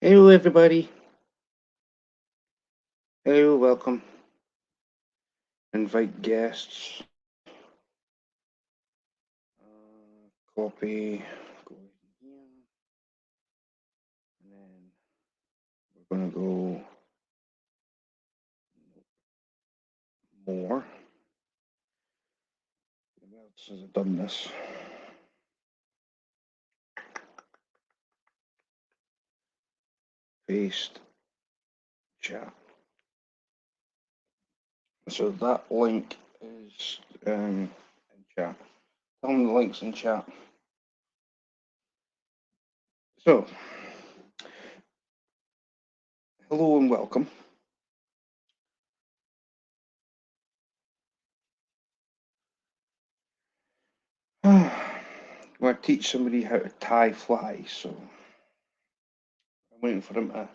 Hello, everybody. Hello, welcome. Invite guests. Copy. Go here. And then we're going to go more. Who else has done this? Paste chat. So that link is in chat. Tell them the links in chat. So, hello and welcome. I want to teach somebody how to tie flies, so I'm waiting for them to.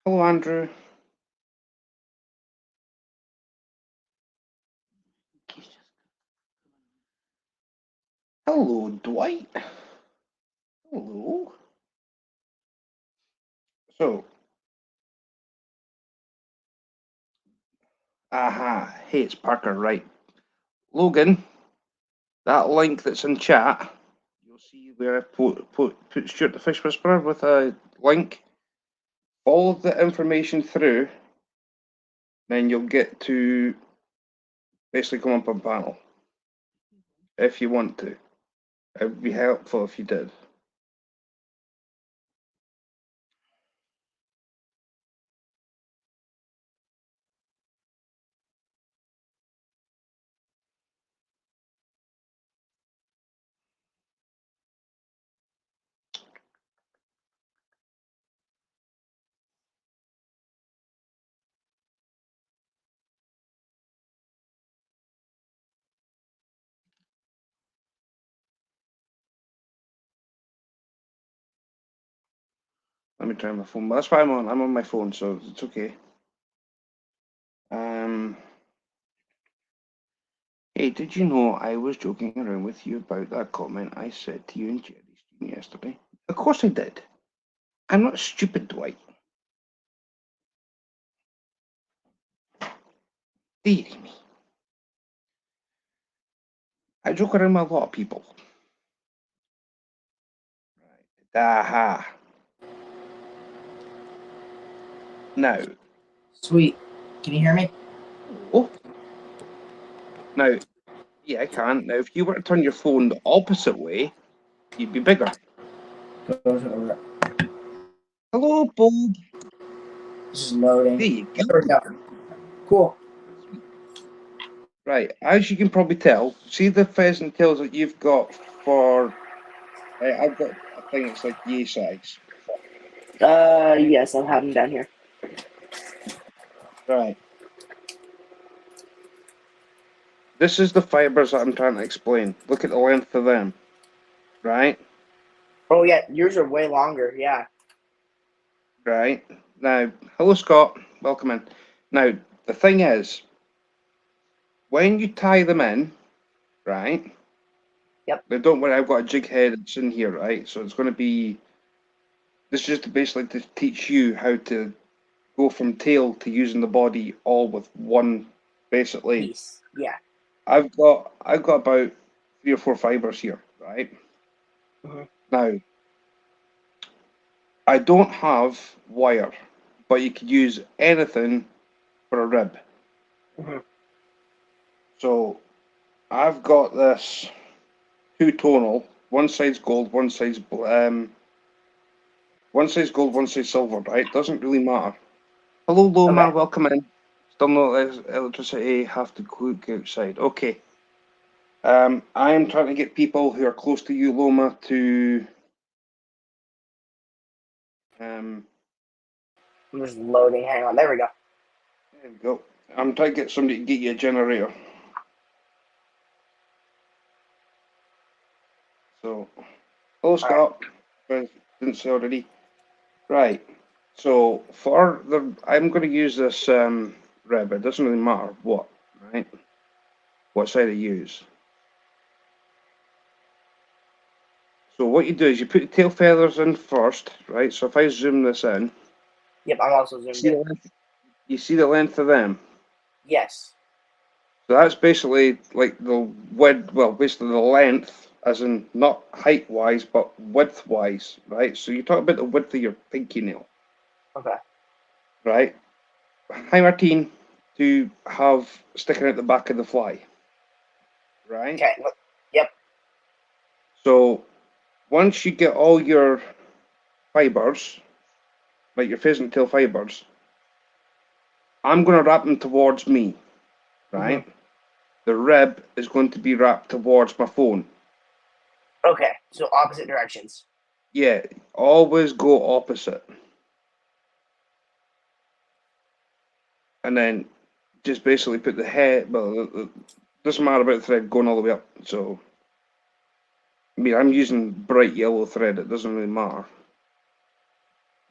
Hello, Andrew. Hello, Dwight. Hello. So, hey, it's Parker, right? Logan, that link that's in chat, you'll see where I put Stuart the Fish Whisperer with a link. Follow the information through, then you'll get to basically come up on panel if you want to. It would be helpful if you did. Let me try my phone. That's why I'm on my phone, so it's okay. Hey, did you know I was joking around with you about that comment I said to you in Jerry's stream yesterday? Of course I did. I'm not stupid, Dwight. Deary me. I joke around with a lot of people. Right. Aha. Now. Sweet. Can you hear me? Oh. Now, yeah, I can. Now, if you were to turn your phone the opposite way, you'd be bigger. Hello, Bob. This is loading. There you go. There we go. Cool. Right, as you can probably tell, see the pheasant tails that you've got for. I've got a thing that's like yay size. Yes, I'll have them down here. Right. This is the fibers that I'm trying to explain. Look at the length of them. Right? Oh yeah, yours are way longer. Yeah. Right. Now, hello, Scott. Welcome in. Now, the thing is, when you tie them in, right? Yep. Now, don't worry, I've got a jig head that's in here, right? So it's going to be. This is just basically to teach you how to go from tail to using the body all with one, basically. Piece. Yeah. I've got about 3 or 4 fibers here, right? Mm-hmm. Now, I don't have wire, but you could use anything for a rib. Mm-hmm. So I've got this two-tonal. One side's gold, one side's gold, one side's silver. Right? Doesn't really matter. Hello, Loma. Okay. Welcome in. Still no electricity. Have to cook outside. Okay. I am trying to get people who are close to you, Loma, to. I'm just loading. Hang on. There we go. There we go. I'm trying to get somebody to get you a generator. So, hello, Scott. Right. Didn't say already. Right. So for the, I'm going to use this rib. It doesn't really matter what, right? What side I use. So what you do is you put the tail feathers in first, right? So if I zoom this in, Yep, I'm also zoomed in. you see the length of them. Yes. So that's basically like the width, well, basically the length, as in not height-wise, but width-wise, right? So you talk about the width of your pinky nail, Okay. right? Hi, Martine, to have sticking out the back of the fly, right? Okay. Yep. So once you get all your fibers, like your pheasant tail fibers, I'm going to wrap them towards me, right? The rib is going to be wrapped towards my phone. Okay. So opposite directions. Yeah, always go opposite. And then just basically put the head, well, it doesn't matter about the thread going all the way up. So, I mean, I'm using bright yellow thread, it doesn't really matter.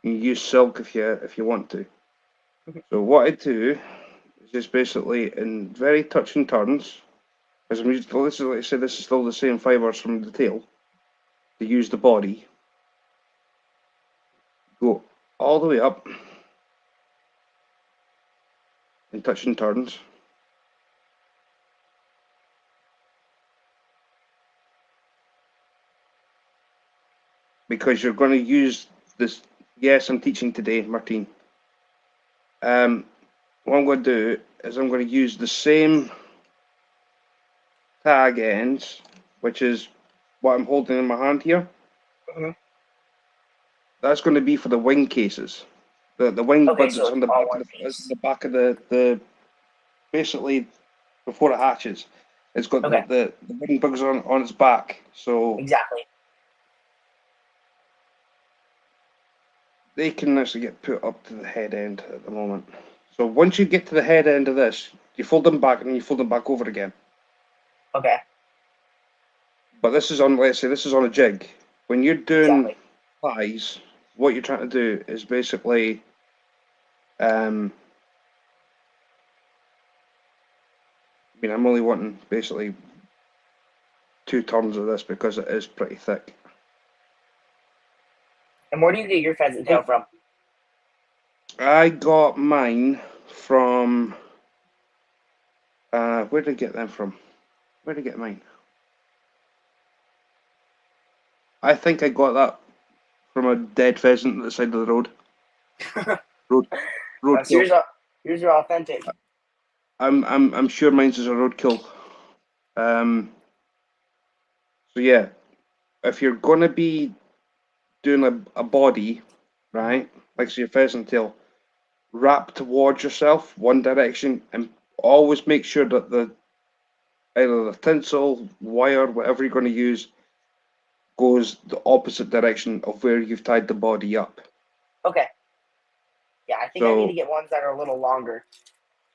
You can use silk if you want to. So what I do is just basically in very touch and turns, as I'm using, well, this is like I said, this is still the same fibers from the tail, to use the body. Go all the way up in touch and turns. Because you're going to use this. Yes, I'm teaching today, Martine. What I'm going to do is I'm going to use the same tag ends, which is what I'm holding in my hand here. That's going to be for the wing cases. The wing Okay, buds so on the all back one of piece. the back of the basically before it hatches. It's got Okay. the wing bugs on its back. So Exactly. they can actually get put up to the head end at the moment. So once you get to the head end of this, you fold them back and you fold them back over again. Okay. But this is on, let's say, this is on a jig. When you're doing Exactly. flies, what you're trying to do is basically, I mean, I'm only wanting basically 2 turns of this because it is pretty thick. And where do you get your pheasant tail from? I got mine from, where did I get them from? Where did I get mine? I think I got that from a dead pheasant at the side of the road. Roadkill. Yours are authentic. I'm sure mine's is a roadkill. So yeah, if you're gonna be doing a body, right, like so your pheasant tail, wrap towards yourself one direction, and always make sure that the either the tinsel, wire, whatever you're going to use, goes the opposite direction of where you've tied the body up. Okay. Yeah, I think I need to get ones that are a little longer.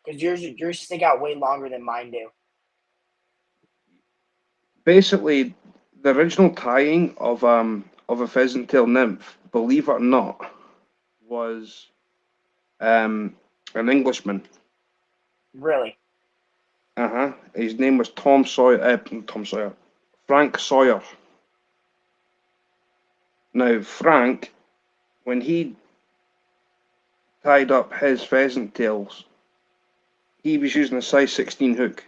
Because yours stick out way longer than mine do. Basically, the original tying of a pheasant tail nymph, believe it or not, was an Englishman. Really? His name was Tom Sawyer. Tom Sawyer. Frank Sawyer. Now Frank, when he tied up his pheasant tails, he was using a size 16 hook.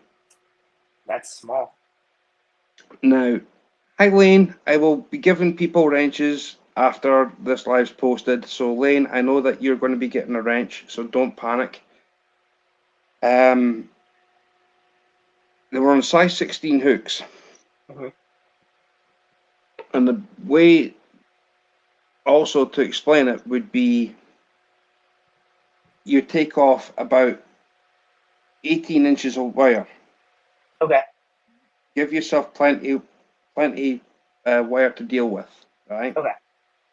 That's small. Now, hi Lane, I will be giving people wrenches after this live's posted. So Lane, I know that you're going to be getting a wrench, so don't panic. They were on size 16 hooks. And the way also to explain it would be you take off about 18 inches of wire. Okay. Give yourself plenty wire to deal with, right? Okay.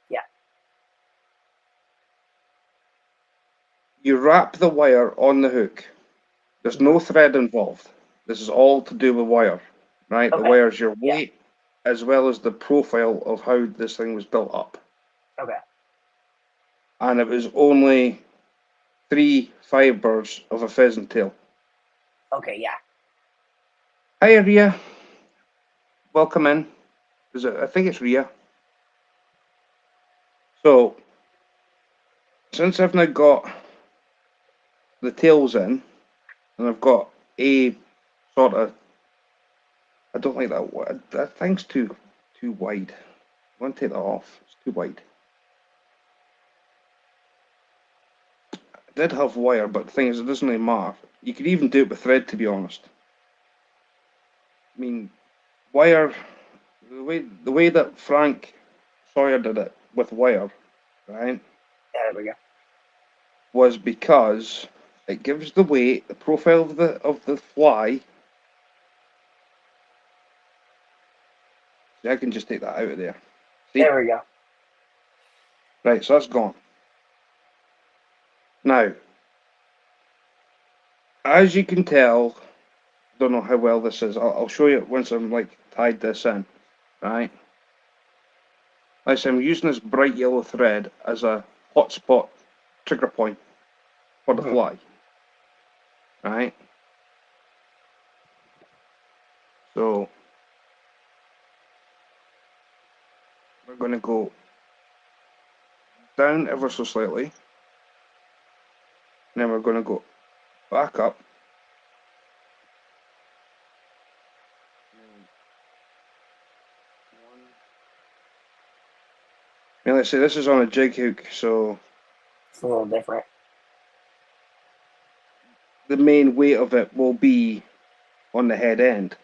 Yeah. You wrap the wire on the hook. There's no thread involved. This is all to do with wire, right? Okay. The wire is your Yeah. weight as well as the profile of how this thing was built up. Okay. And it was only 3 fibers of a pheasant tail. Okay, yeah. Hi, Ria. Welcome in. I think it's Ria. So, since I've now got the tails in, and I've got a sort of, I don't like that. That thing's too wide. I want to take that off. It's too wide. I did have wire, but the thing is, it doesn't really matter. You could even do it with thread, to be honest. I mean, wire, the way that Frank Sawyer did it with wire, right, Yeah, there we go. was because it gives the weight, the profile of the fly. See, I can just take that out of there. See? There we go. Right, so that's gone. Now, as you can tell, don't know how well this is. I'll show you once I'm like tied this in, right? Like I say, I'm using this bright yellow thread as a hotspot trigger point for the fly, right? So we're going to go down ever so slightly, and then we're going to go back up. Now, let's say this is on a jig hook, so It's a little different. the main weight of it will be on the head end,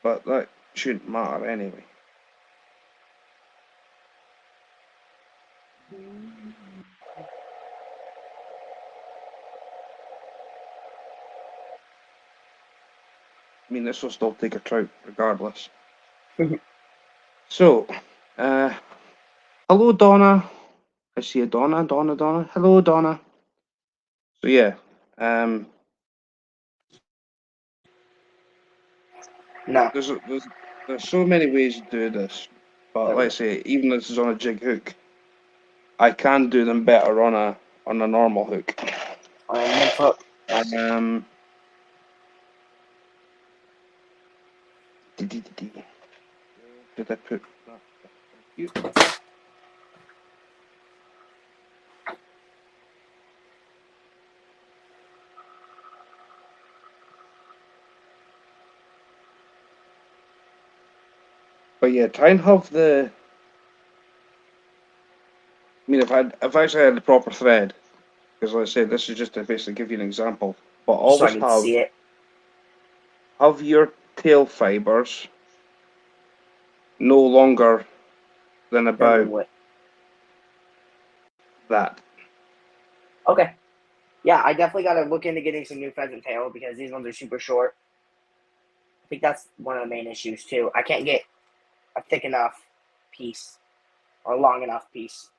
but that shouldn't matter anyway. I mean, this will still take a trout regardless. So, hello, Donna. I see a Donna. Hello, Donna. So yeah, No. there's so many ways to do this, but like I say, even this is on a jig hook, I can do them better on a normal hook. On a nymph hook. Did I put that? Thank you. But yeah, try and have the. I mean, if I actually had the proper thread, because like I said, this is just to basically give you an example. But So I always can see it. have your tail fibers no longer than about What? that. Okay. Yeah, I definitely got to look into getting some new pheasant tail because these ones are super short. I think that's one of the main issues too. I can't get a thick enough piece or long enough piece.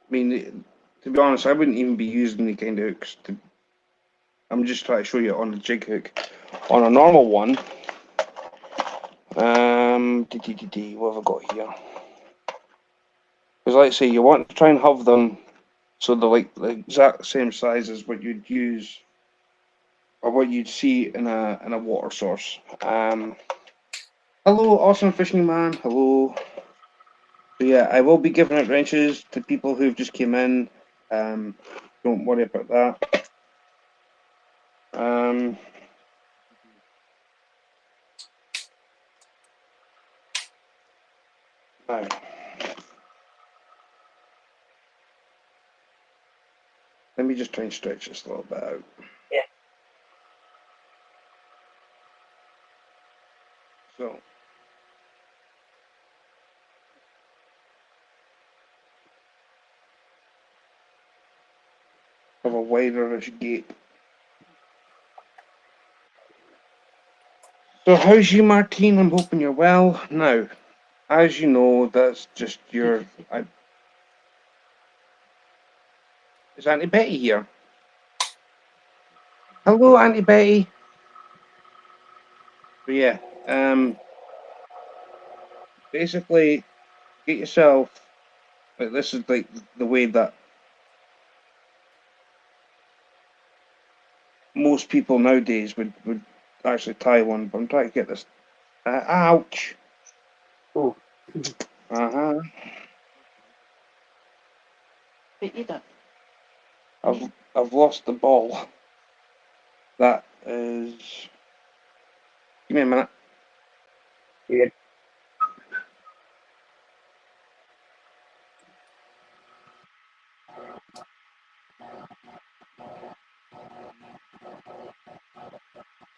I mean, to be honest, I wouldn't even be using any kind of hooks. I'm just trying to show you on the jig hook. On a normal one, what have I got here? Because like I say, you want to try and have them so they're like the exact same size as what you'd use or what you'd see in a water source. Hello, awesome fishing man. Hello. So yeah, I will be giving out wrenches to people who've just came in. Don't worry about that. Now, let me just try and stretch this a little bit out. Yeah. So. Have a widerish gape. So how's you, Martine? I'm hoping you're well. Now, as you know, that's just your... Is Auntie Betty here? Hello, Auntie Betty. So yeah, basically, get yourself. Like, this is like the way that most people nowadays would actually tie one. But I'm trying to get this. Ouch. Ooh. Uh-huh. But you don't. I've lost the ball. That is. Give me a minute. You're good.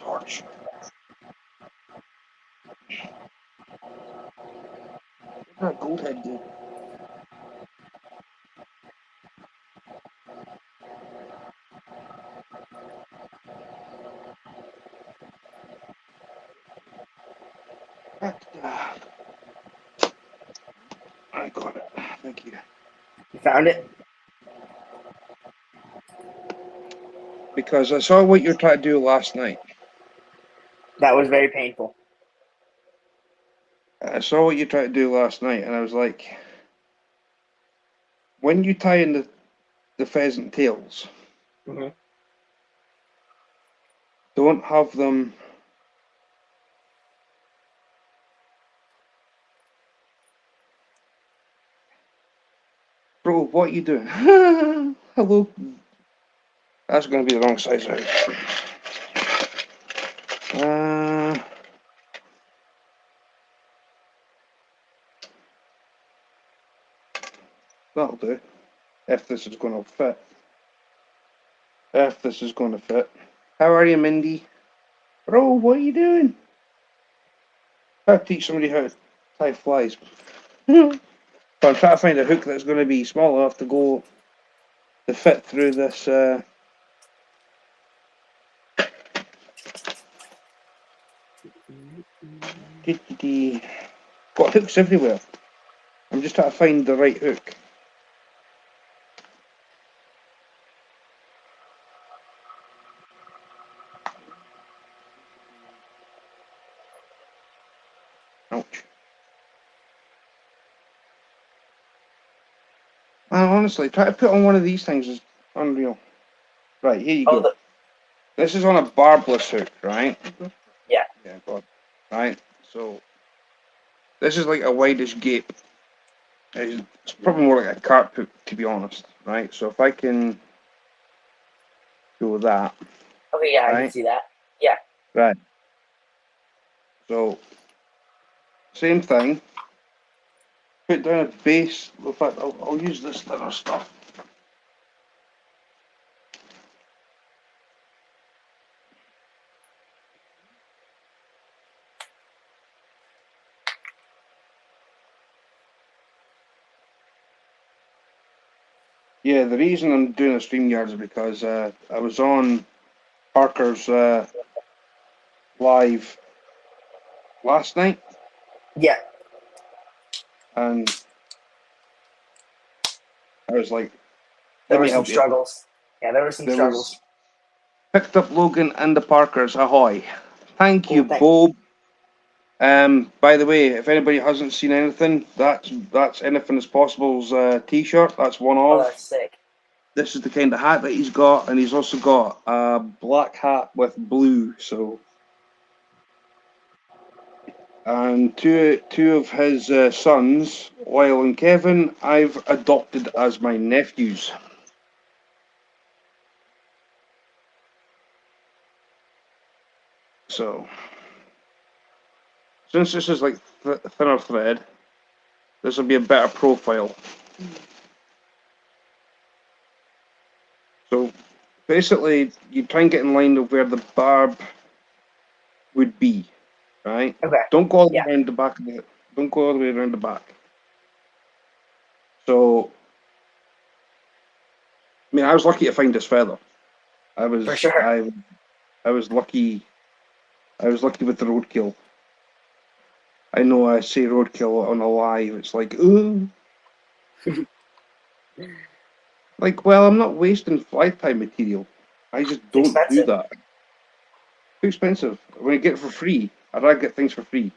Torch. What did that gold head do? I got it. Thank you. You found it? Because I saw what you were trying to do last night. That was very painful. I saw what you tried to do last night, and I was like, when you tie in the pheasant tails, Mm-hmm. don't have them. Bro, what are you doing? Hello. That's going to be the wrong size out. That'll do. If this is going to fit. If this is going to fit. How are you, Mindy? Bro, what are you doing? I'll teach somebody how to tie flies. But I'm trying to find a hook that's going to be small enough to go to fit through this. Got hooks everywhere. I'm just trying to find the right hook. Ouch. Man, honestly, try to put on one of these things is unreal. Right, here you go. This is on a barbless hook, right? Yeah. Yeah, God. Right, so this is like a wideish gape. It's probably more like a carp hook, to be honest, right? So if I can go with that, Okay, yeah, I right? can see that. Yeah. Right. So, same thing. Put down a base. In fact, I'll use this thinner stuff. Yeah, the reason I'm doing a StreamYard is because I was on Parker's live last night, Yeah. and I was like, There "Let were me some help you." struggles. Yeah, there were some There struggles. was picked up Logan and the Parkers. Ahoy! Thank you, Cool, thanks. Bob. By the way, if anybody hasn't seen anything, that's Anything Is Possible's T-shirt. That's one Oh, of. that's sick. This is the kind of hat that he's got, and he's also got a black hat with blue. So, and two of his sons, Lyle and Kevin, I've adopted as my nephews. So, since this is like thinner thread, this will be a better profile. So, basically, you try and get in line of where the barb would be, right? Okay. Don't go all the Yeah. way around the back of the. Don't go all the way around the back. So, I mean, I was lucky to find this feather. I was For sure. I was lucky. I was lucky with the roadkill. I know I say roadkill on a live. It's like, ooh. Like, well, I'm not wasting fly tie material. I just don't do expensive. that. Too expensive. When you get it for free, I'd rather get things for free.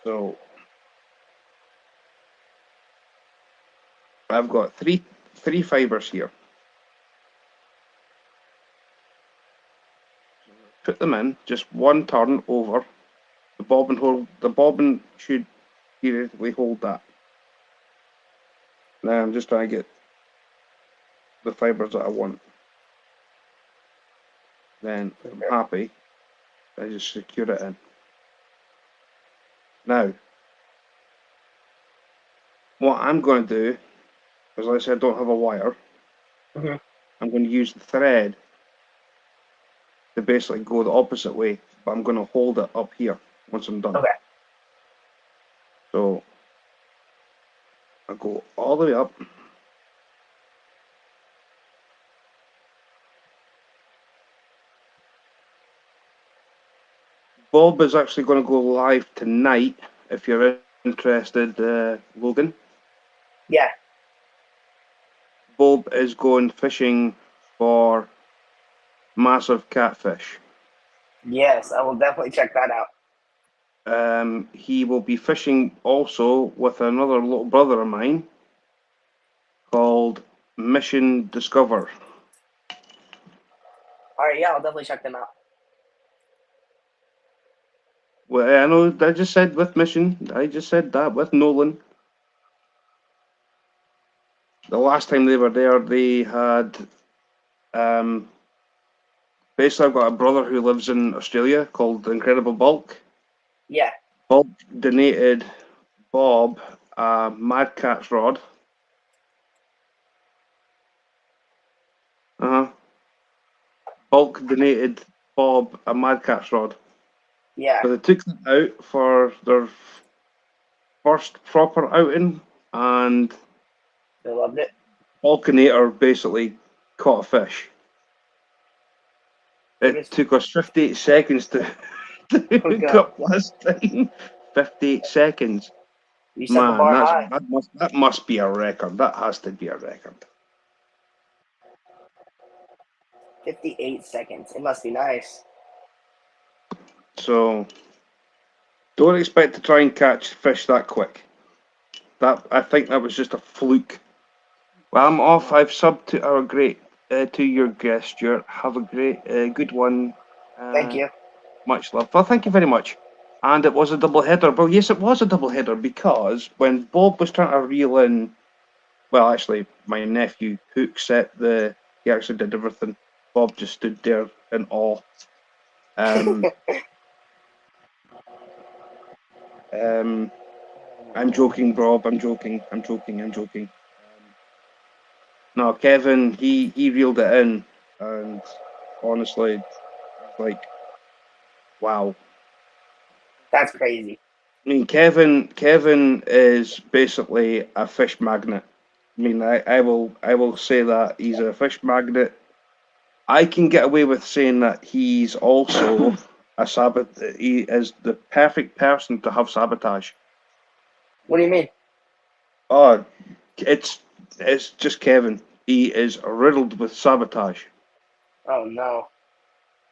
So I've got three fibers here. Put them in, just one turn over. The bobbin should theoretically hold that. Now I'm just trying to get the fibers that I want. Then I'm happy. I just secure it in. Now, what I'm going to do, as I said, I don't have a wire. Mhm. I'm going to use the thread to basically go the opposite way, but I'm going to hold it up here once I'm done. Okay. So I go all the way up. Bob is actually going to go live tonight if you're interested, Logan. Yeah. Bob is going fishing for massive catfish. Yes, I will definitely check that out. He will be fishing also with another little brother of mine called Mission Discover. All right, yeah, I'll definitely check them out. Well, I know I just said with Mission. I just said that with Nolan. The last time they were there, they had basically I've got a brother who lives in Australia called Incredible Bulk. Yeah. Bulk donated Bob a Mad Cat's rod. Bulk donated Bob a Mad Cat's rod. Yeah. So they took them out for their first proper outing, and They loved it. Bulkinator basically caught a fish. It Goodness. took us 58 seconds to hook God. up last time. 58 seconds. You set the Man, bar high. that must be a record. That has to be a record. 58 seconds. It must be nice. So don't expect to try and catch fish that quick. I think that was just a fluke. Well, I'm off. I've subbed to our to your guest, Stuart. Have a good one. Thank you. Much love. Well, thank you very much. And it was a double header. Well, yes, it was a double header because when Bob was trying to reel in, well, actually, my nephew Hook he actually did everything. Bob just stood there in awe. I'm joking, Bob. I'm joking. No, Kevin, he reeled it in, and honestly, like, wow. That's crazy. I mean, Kevin is basically a fish magnet. I mean, I will say that he's a fish magnet. I can get away with saying that he's also he is the perfect person to have sabotage. What do you mean? Oh, it's just Kevin. He is riddled with sabotage. Oh, no.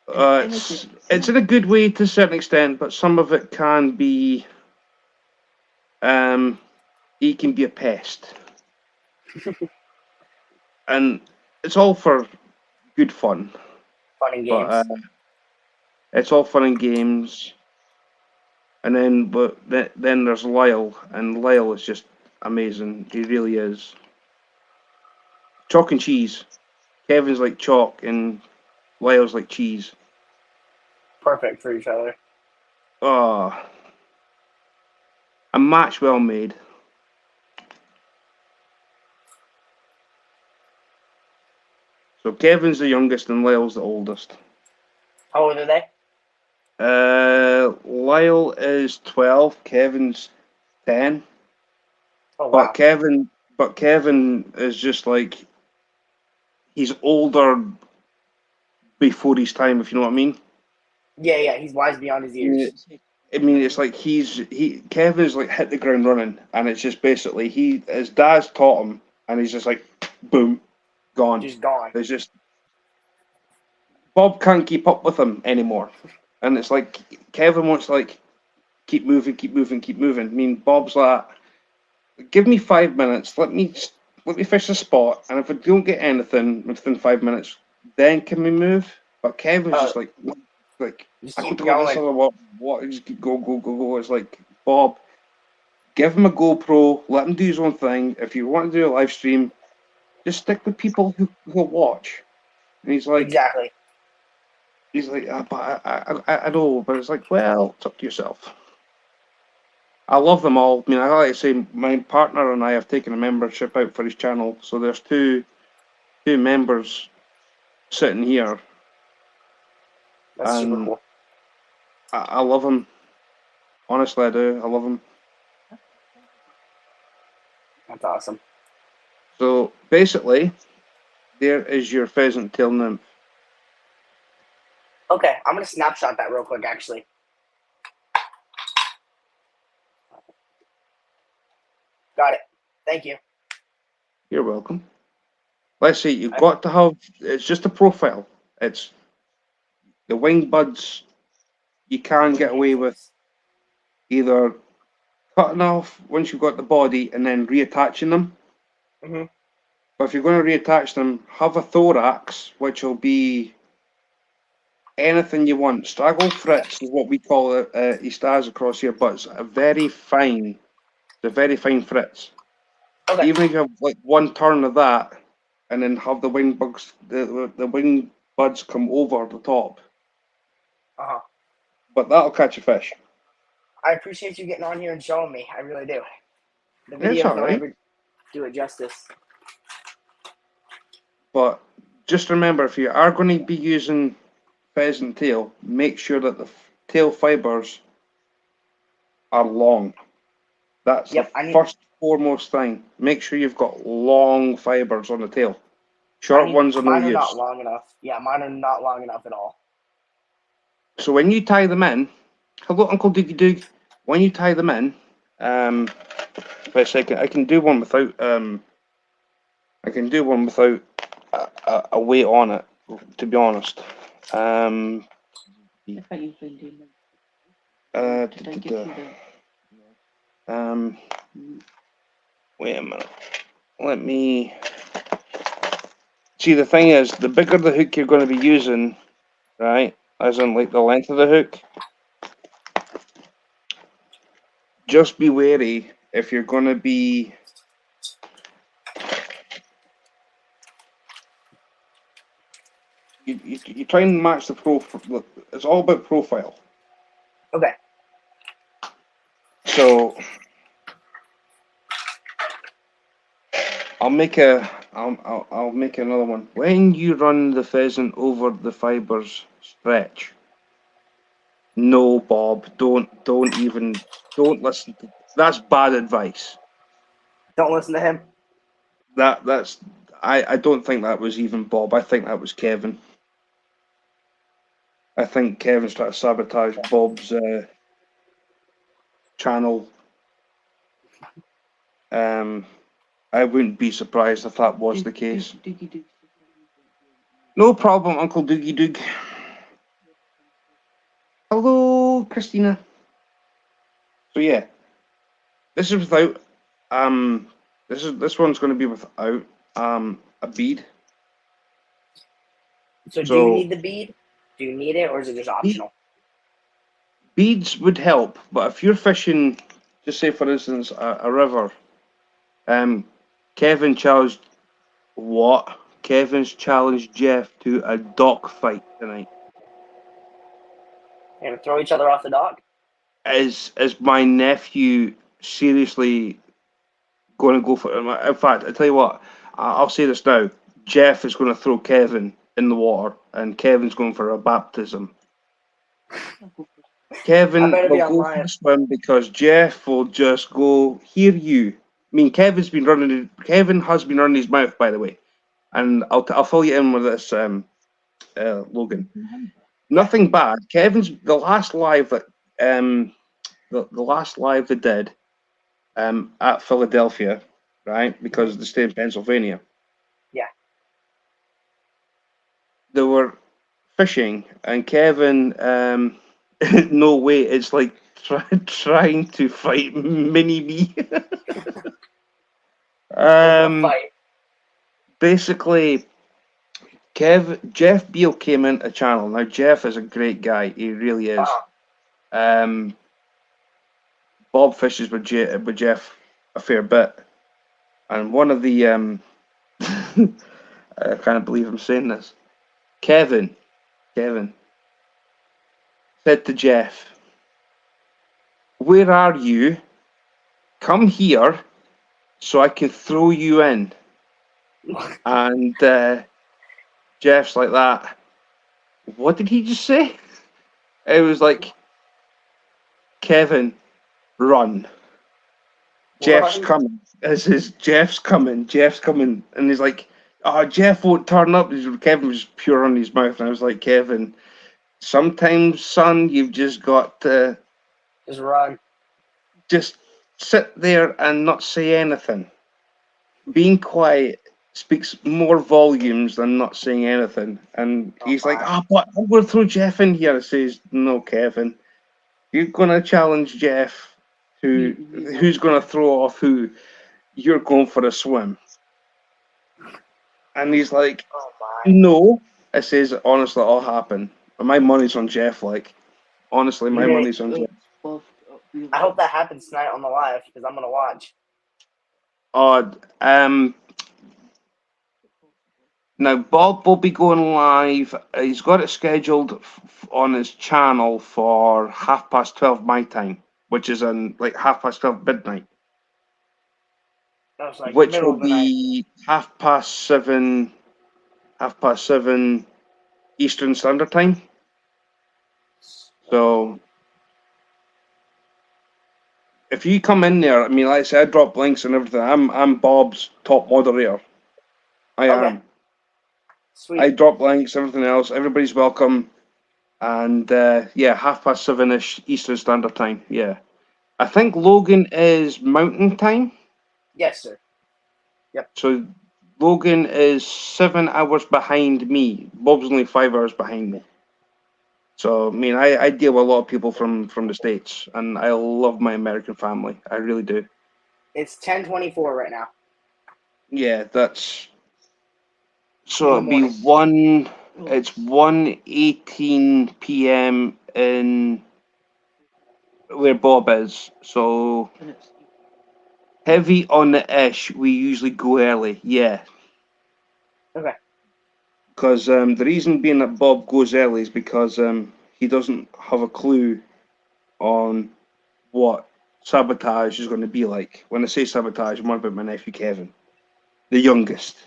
It's in a good way to a certain extent, but some of it can be. He can be a pest, and it's all for good fun. Fun and games. But it's all fun and games. And then there's Lyle, and Lyle is just amazing. He really is. Chalk and cheese. Kevin's like chalk, and Lyle's like cheese. Perfect for each other. Oh, a match well made. So Kevin's the youngest, and Lyle's the oldest. How old are they? Lyle is 12. Kevin's 10. Oh, wow. But Kevin is just like, he's older before his time, if you know what I mean. Yeah, he's wise beyond his years. I mean, it's like Kevin's like hit the ground running, and it's just basically his dad's taught him, and he's just like, boom, gone. Just gone. There's just Bob can't keep up with him anymore, and it's like Kevin wants to like keep moving, keep moving, keep moving. I mean, Bob's like, give me 5 minutes. Let me fish the spot, and if I don't get anything within 5 minutes, then can we move? But Kevin's just like Just I don't keep know this going. other what just keep go. It's like, Bob, give him a GoPro, let him do his own thing. If you want to do a live stream, just stick with people who'll watch. And he's like, Exactly. but I know, but it's like, well, it's up to yourself. I love them all. I mean, I like to say my partner and I have taken a membership out for his channel, so there's two members sitting here. That's super And cool. I love him. Honestly, I do. I love him. That's awesome. So basically, there is your pheasant tail nymph. Okay, I'm gonna snapshot that real quick, actually. Got it. Thank you. You're welcome. Let's see, you've got to have, it's just a profile. It's the wing buds you can get away with either cutting off once you've got the body and then reattaching them. Mm-hmm. But if you're going to reattach them, have a thorax, which will be anything you want. Straggle fritz is what we call it. He stars across here, but it's a very fine fritz. Okay. Even if you have like one turn of that, and then have the wing bugs, the wing buds come over the top. Uh-huh. But that'll catch a fish. I appreciate you getting on here and showing me. I really do. The It's videos all don't right. ever do it justice. But just remember, if you are going to be using pheasant tail, make sure that the tail fibers are long. That's Yep, the first foremost thing. Make sure you've got long fibers on the tail. Short ones are no mine are use. not long enough. Yeah, mine are not long enough at all. So when you tie them in, hello, Uncle Doogie Doog. When you tie them in, wait a second, I can do one without a weight on it. To be honest, I thought you've been doing that. Did I give you the? wait a minute. Let me see. The thing is, the bigger the hook you're going to be using, right? As in, like the length of the hook. Just be wary if you're going to be. You try and match the profile. It's all about profile. Okay. So I'll make another one. When you run the pheasant over the fibers, stretch. No, Bob, don't listen to. That's bad advice. Don't listen to him. I don't think that was even Bob. I think that was Kevin. I think Kevin's trying to sabotage Bob's channel. I wouldn't be surprised if that was the case. No problem, Uncle Doogie Doog. Hello, Christina. So yeah, this is without this one's going to be without a bead. So do you need the bead? Do you need it, or is it just optional? Beads would help, but if you're fishing, just say for instance a river, Kevin challenged what? Kevin's challenged Jeff to a dock fight tonight. You're gonna throw each other off the dock? Is my nephew seriously going to go for it? In fact, I tell you what, I'll say this now. Jeff is going to throw Kevin in the water, and Kevin's going for a baptism. Kevin will go for the swim because Jeff will just go, hear you. I mean, Kevin has been running his mouth, by the way. And I'll fill you in with this, Logan. Nothing bad. Kevin's the last live that the last live they did at Philadelphia, right? Because they stay in Pennsylvania. Yeah. They were fishing, and Kevin no way, it's like trying to fight mini me. Fight. Basically, Jeff Beale came into the channel. Now Jeff is a great guy. He really is. Bob fishes with Jeff a fair bit, and one of the I can't believe I'm saying this. Kevin said to Jeff, "Where are you? Come here so I can throw you in." And Jeff's like that. What did he just say? It was like, Kevin, run. Jeff's coming. This is Jeff's coming. And he's like, oh, Jeff won't turn up. Kevin was pure on his mouth. And I was like, Kevin, sometimes, son, you've just got to just run. Just sit there and not say anything. Being quiet speaks more volumes than not saying anything. And he's like, but I'm going to throw Jeff in here. I says, no, Kevin. You're going to challenge Jeff to who's going to throw off who. You're going for a swim. And he's like, no. I says, honestly, it'll happen. My money's on Jeff, like. Honestly, my money's on Jeff. I hope that happens tonight on the live, because I'm going to watch. Now, Bob will be going live. He's got it scheduled on his channel for 12:30 my time, which is in like 12:30 midnight. Like which will be 7:30 Eastern Standard Time. So, if you come in there, I mean, like I said, I drop links and everything. I'm Bob's top moderator. I am. Sweet. I drop links, everything else. Everybody's welcome. And yeah, 7:30ish Eastern Standard Time. Yeah, I think Logan is Mountain Time. Yes, sir. Yep. So Logan is 7 hours behind me. Bob's only 5 hours behind me. So I mean, I deal with a lot of people from the States, and I love my American family. I really do. It's 10:24 right now. Yeah, that's. So it'd be It's 1:18 p.m. in where Bob is. So heavy on the ish. We usually go early. Yeah. Okay. Because the reason being that Bob goes early is because he doesn't have a clue on what sabotage is going to be like. When I say sabotage, I'm on about my nephew Kevin, the youngest.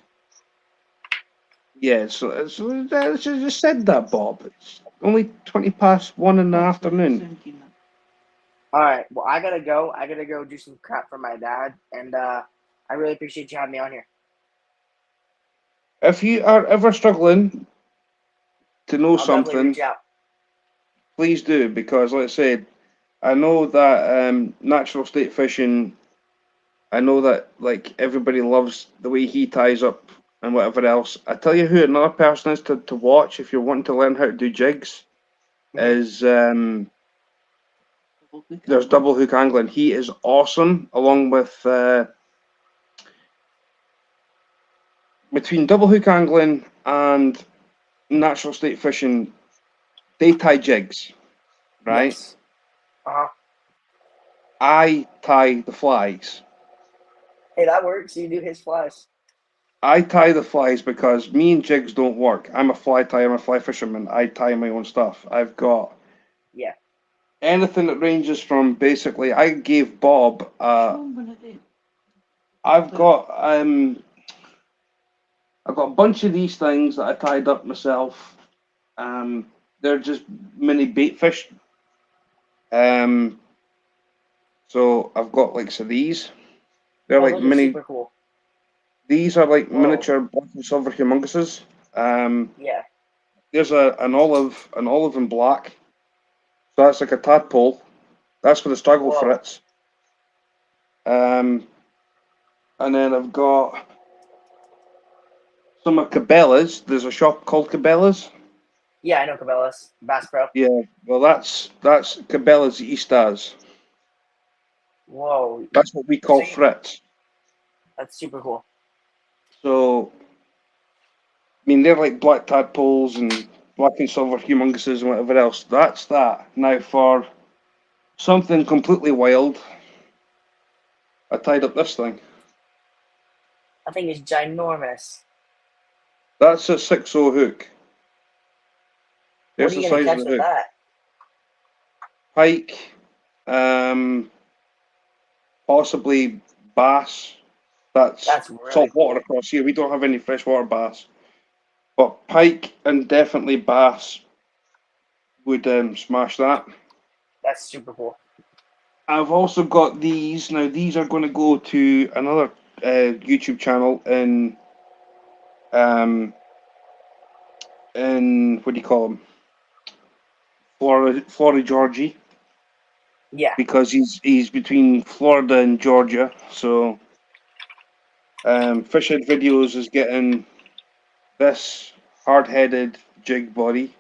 Yeah, so I just said that, Bob. It's only 1:20 in the afternoon. All right. Well, I gotta go. I gotta go do some crap for my dad, and I really appreciate you having me on here. If you are ever struggling to know I'll definitely something, reach out. please do, because like I said, I know that natural state fishing, I know that like everybody loves the way he ties up and whatever else. I tell you who another person is to watch if you're wanting to learn how to do jigs is there's Double Hook Angling. He is awesome, along with between Double Hook Angling and natural state fishing, they tie jigs, right? Yes. I tie the flies. Hey, that works. You do his flies. I tie the flies because me and jigs don't work. I'm a fly tie. I'm a fly fisherman. I tie my own stuff. I've got anything that ranges from basically. I gave Bob. I've got a bunch of these things that I tied up myself. They're just mini bait fish. So I've got like these. They're like mini. Super cool. These are like miniature black and silver humunguses. Yeah. There's an olive and black. So that's like a tadpole. That's for the struggle frits. And then I've got some of Cabela's. There's a shop called Cabela's. Yeah, I know Cabela's. Bass Pro. Yeah, well, that's Cabela's Eastas. Whoa, That's what we so call Fritz. that's super cool. So, I mean, they're like black tadpoles and black and silver humonguses and whatever else. That's that. Now, for something completely wild, I tied up this thing. I think it's ginormous. That's a 6-0 hook. What There's are the you gonna size of catch the with hook. that? Pike, possibly bass. That's Really salt cool. water across here. We don't have any freshwater bass. But pike and definitely bass would smash that. That's super cool. I've also got these. Now, these are going to go to another YouTube channel in what do you call him? Florida Georgie, Yeah. because he's between Florida and Georgia. So, Fishhead Videos is getting this hard-headed jig body.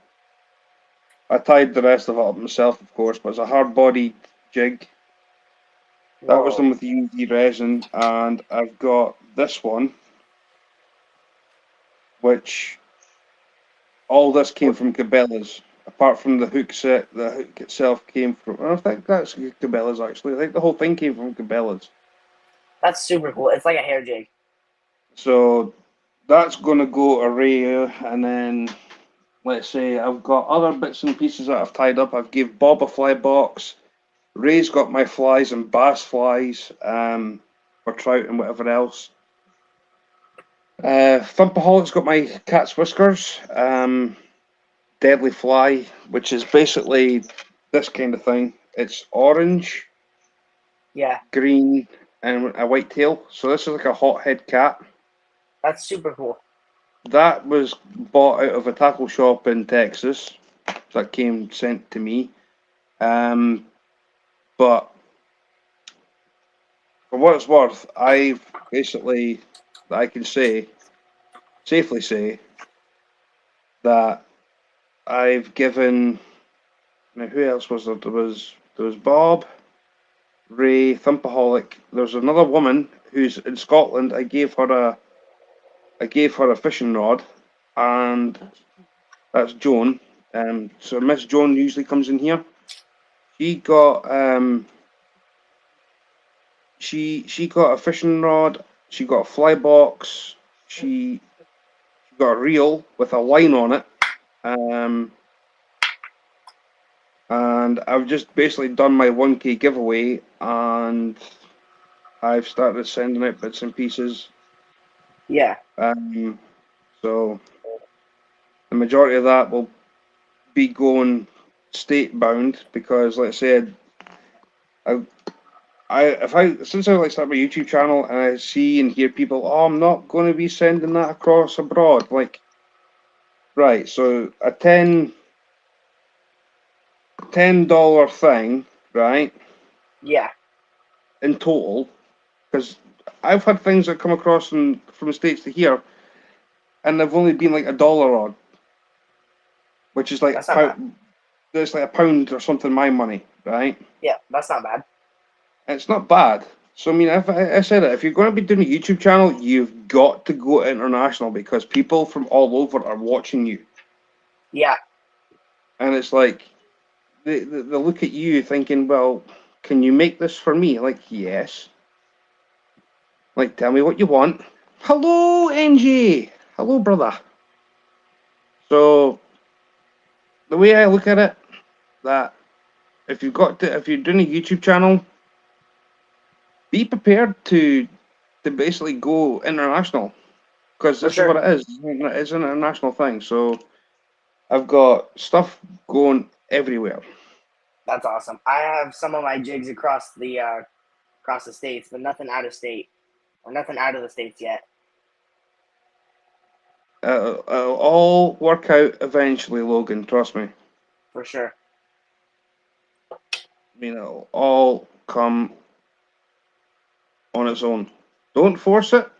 I tied the rest of it up myself, of course, but it's a hard-bodied jig. That was Whoa. done with UV resin, and I've got this one, which all this came from Cabela's. Apart from the hook set, the hook itself came from. I think that's Cabela's actually. I think the whole thing came from Cabela's. That's super cool. It's like a hair jig. So that's going to go array, and then let's say I've got other bits and pieces that I've tied up. I've gave Bob a fly box. Ray's got my flies and bass flies for trout and whatever else. Thumpaholic's got my cat's whiskers, deadly fly, which is basically this kind of thing. It's orange, Yeah. green, and a white tail. So this is like a hothead cat. That's super cool. That was bought out of a tackle shop in Texas. That came sent to me. But for what it's worth, I've basically, I can safely say, that I've given. Now, who else was there? There was Bob, Ray, Thumpaholic. There's another woman who's in Scotland. I gave her a fishing rod, and that's Joan. So Miss Joan usually comes in here. She got she got a fishing rod. She got a fly box. She got a reel with a line on it. And I've just basically done my 1K giveaway, and I've started sending out bits and pieces. Yeah. So the majority of that will be going state bound, because, like I said, since I start my YouTube channel and I see and hear people, oh, I'm not going to be sending that across abroad. Like, right, so a $10 thing, right? Yeah. In total, because I've had things that come across from the States to here, and they've only been like $1 odd, which is like That's not bad. that's like £1 or something my money, right? Yeah, that's not bad. And it's not bad. So I mean, I said it, if you're going to be doing a YouTube channel, you've got to go international, because people from all over are watching you. Yeah. And it's like they look at you thinking, well, can you make this for me? Like, yes. Like, tell me what you want. Hello, NG. Hello, brother. So the way I look at it, that if you're doing a YouTube channel, be prepared to basically go international, because For this sure. is what it is. It's an international thing. So I've got stuff going everywhere. That's awesome. I have some of my jigs across the states, but nothing out of state, or nothing out of the states yet. It'll all work out eventually, Logan. Trust me. For sure. I mean, it'll all come on its own. Don't force it,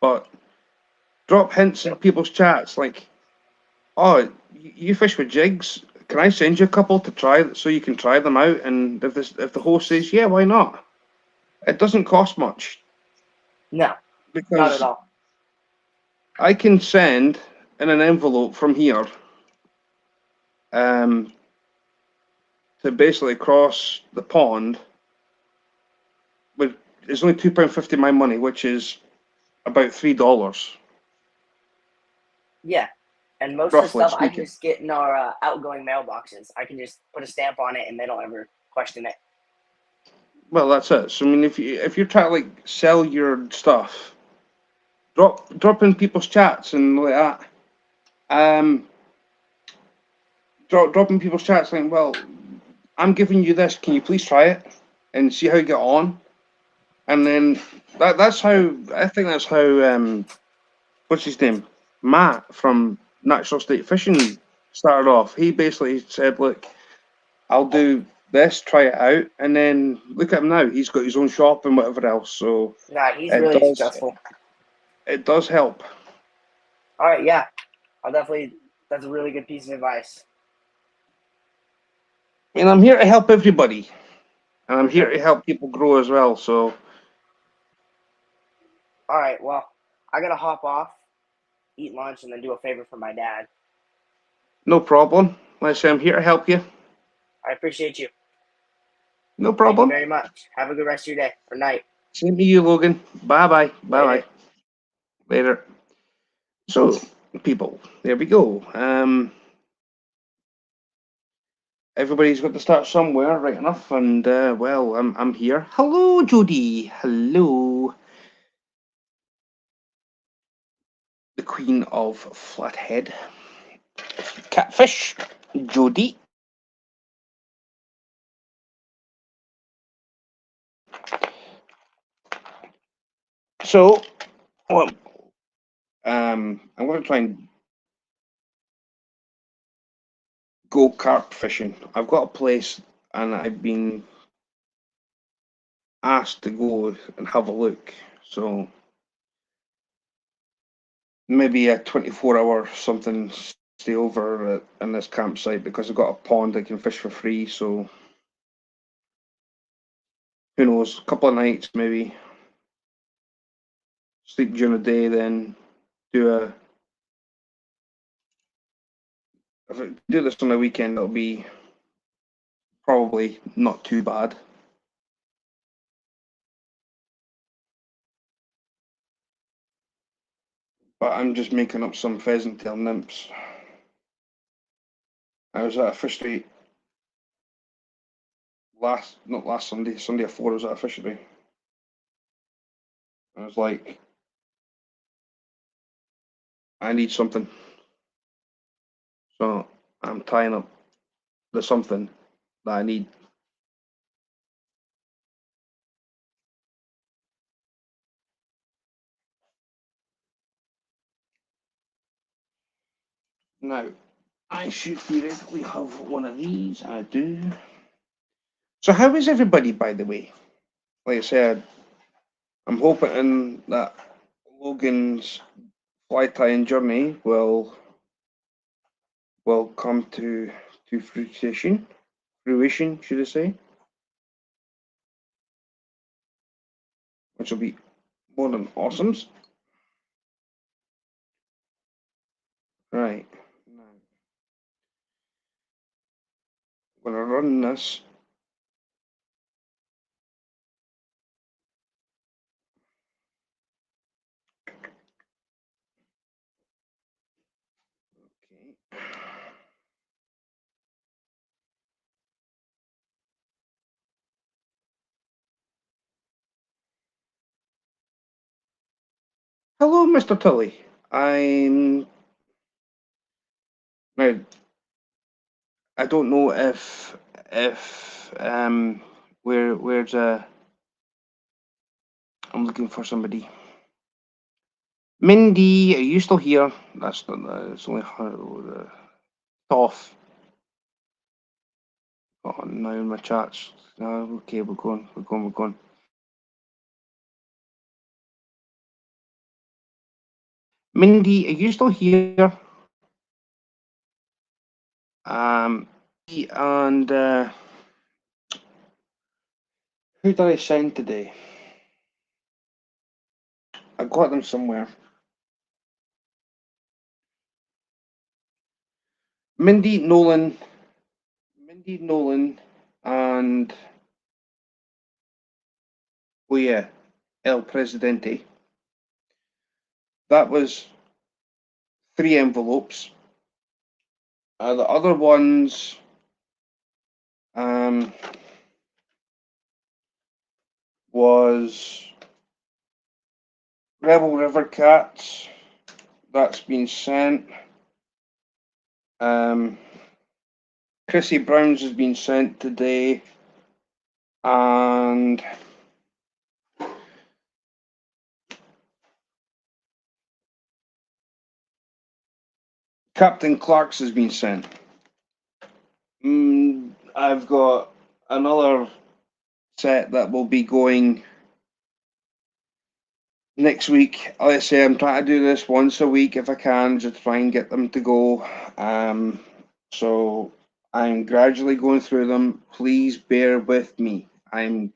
but drop hints in people's chats like, Oh, you fish with jigs? Can I send you a couple to try so you can try them out? And if the host says yeah, why not? It doesn't cost much No, not at because all. I can send in an envelope from here to basically cross the pond with it's only £2.50 my money, which is about $3. Yeah. And most Roughly of the stuff I can speaking. just get in our outgoing mailboxes. I can just put a stamp on it and they don't ever question it. Well, that's it. So I mean, if you're trying to like sell your stuff, drop in people's chats and like that. Drop in people's chats saying, "Well, I'm giving you this. Can you please try it and see how you get on?" And then that's how I think that's how what's his name, Matt from Natural State Fishing started off. He basically said, "Look, I'll do this, try it out, and then look at him now. He's got his own shop and whatever else. So Nah, he's it really does successful. it does help. All right, yeah. I'll definitely, that's a really good piece of advice. And I'm here to help everybody, and I'm here to help people grow as well. So All right, well, I got to hop off, eat lunch, and then do a favor for my dad. no problem. Like I say, I'm here to help you. I appreciate you. No Thank you problem. very much. Have a good rest of your day or night. Same to you, Logan. Bye bye. Bye bye. Later. Later. So, people, there we go. Everybody's got to start somewhere, right enough. And well, I'm here. Hello, Jody. Hello, the Queen of Flathead. Catfish, Jody. So, well, I'm going to try and go carp fishing. I've got a place, and I've been asked to go and have a look. So maybe a 24-hour something stay over in this campsite because I've got a pond I can fish for free. So who knows? A couple of nights maybe. Sleep during the day, then do a. If I do this on a weekend, it'll be probably not too bad. But I'm just making up some pheasant tail nymphs. I was at a fishery not last Sunday, Sunday before I was at a fishery. I was like, I need something. So I'm tying up the something that I need. Now, I should theoretically have one of these. I do. So how is everybody, by the way? Like I said, I'm hoping that Logan's fly tying journey will come to fruition, should I say? Which will be more than awesome. Right. Now, I'm gonna run this. Okay. Hello, Mr. Tully. I'm now. I don't know if where's I'm looking for somebody. Mindy, are you still here? That's not. It's only her. Off. Oh, now in my chats. No, okay, we're going. We're going. We're going. Mindy, are you still here? And who did I send today? I got them somewhere. Mindy Nolan, and oh yeah, El Presidente. That was 3 envelopes. The other ones, was Rebel River Cats. That's been sent. Chrissy Brown's has been sent today, and Captain Clark's has been sent. I've got another set that will be going next week. Like I say, I'm trying to do this once a week if I can, just try and get them to go. So I'm gradually going through them. Please bear with me. I only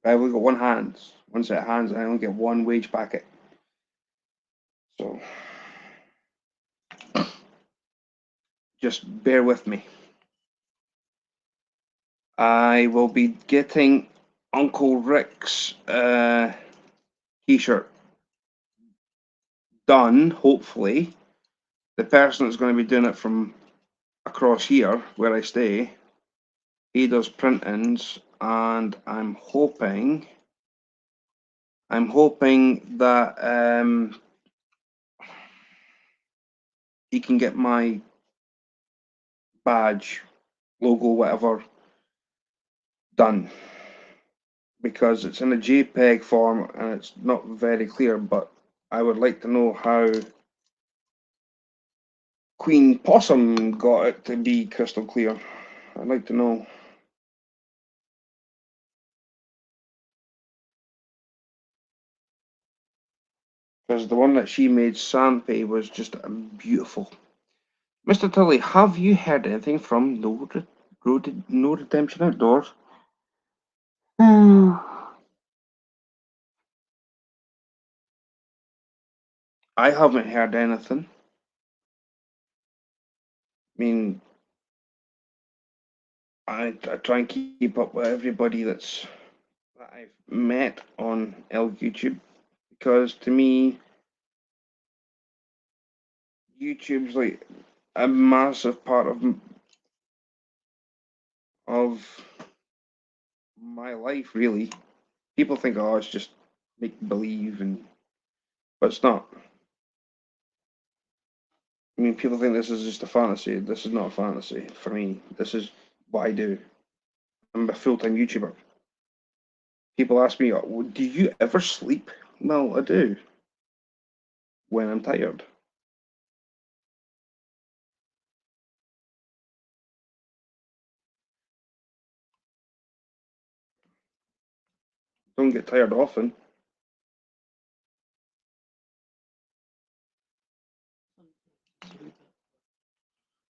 got one set of hands, and I only get one wage packet. So just bear with me. I will be getting Uncle Rick's t-shirt done, hopefully. The person that's going to be doing it from across here, where I stay, he does print-ins, and I'm hoping that he can get my badge, logo, whatever, done, because it's in a JPEG form and it's not very clear, but I would like to know how Queen Possum got it to be crystal clear. I'd like to know. Because the one that she made, Sanpei, was just beautiful. Mr. Tully, have you heard anything from No Redemption Outdoors? I haven't heard anything. I mean, I try and keep up with everybody that I've met on YouTube, because to me, YouTube's like a massive part of my life, really. People think, oh, it's just make believe, but it's not. I mean, people think this is just a fantasy. This is not a fantasy for me. This is what I do. I'm a full-time YouTuber. People ask me, oh, do you ever sleep? Well, I do. When I'm tired. Don't get tired often.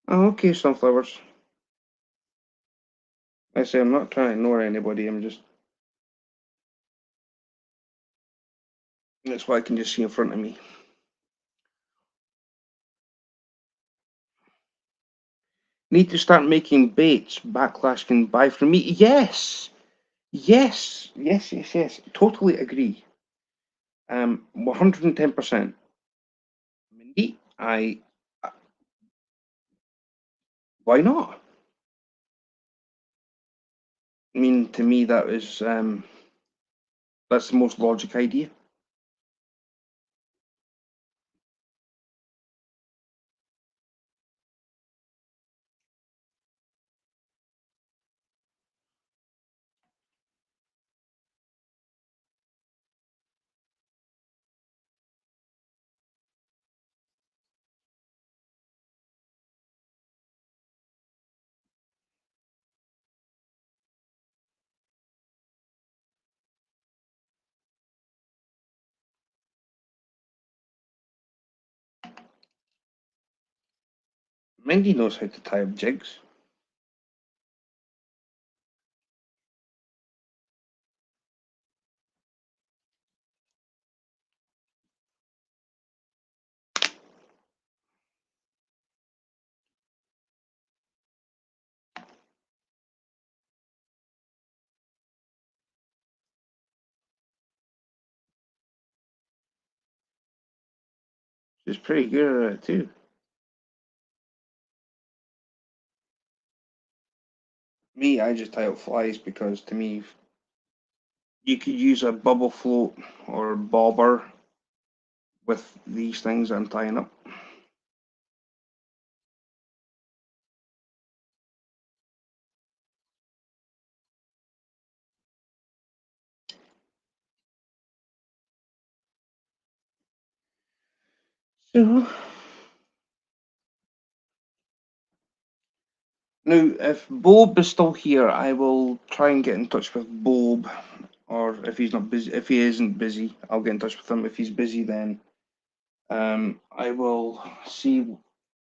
Oh, okay, sunflowers. I say I'm not trying to ignore anybody. I'm just. That's what I can just see in front of me. Need to start making baits. Backlash can buy from me. Yes, yes, yes, yes, yes. Totally agree. 110%. Mindy, why not? I mean, to me, that's the most logic idea. Mindy knows how to tie up jigs. She's pretty good at it too. Me, I just tie up flies because to me, you could use a bubble float or bobber with these things I'm tying up. So now, if Bob is still here, I will try and get in touch with Bob, or if he's not busy, if he isn't busy, I'll get in touch with him. If he's busy, then I will see